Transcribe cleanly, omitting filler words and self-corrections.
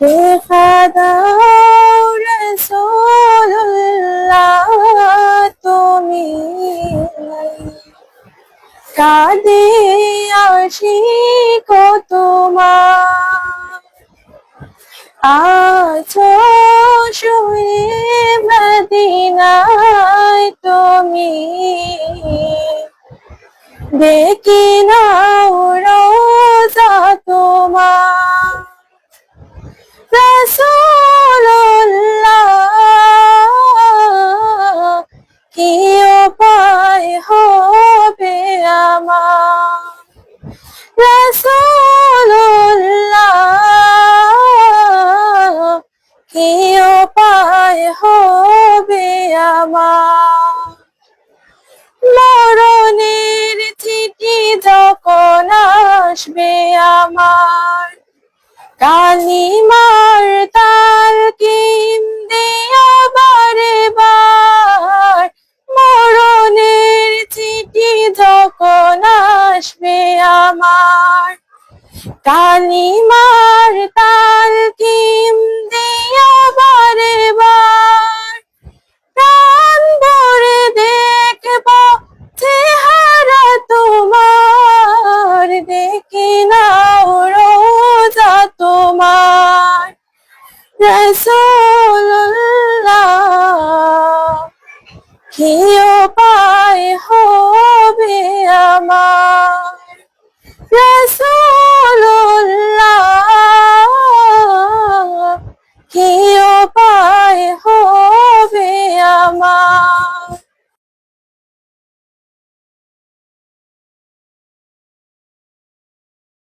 দেখা দাও রাসূলুল্লাহ তুমি, কাঁদে আশিক তোমার। আছো শুয়ে মদিনায় তুমি, দেখি নাও রোজা তোমার। রাসূলুল্লাহ কি উপায় হবে আমার, রাসূলুল্লাহ কি উপায় হবে আমার। মরণের চিঠি যখন আসবে আমার, কালিমার তালকিন দিয়া বারে বার। মরণের চিঠি যখন আসবে আমার, কালিমার তালকিন দিয়া বারে বার। প্রাণ ভরে দেখব চেহারা তোমার, দেখি নাও রোজা তোমার। রাসূলুল্লাহ কি উপায় হবে আমার, রাসূলুল্লাহ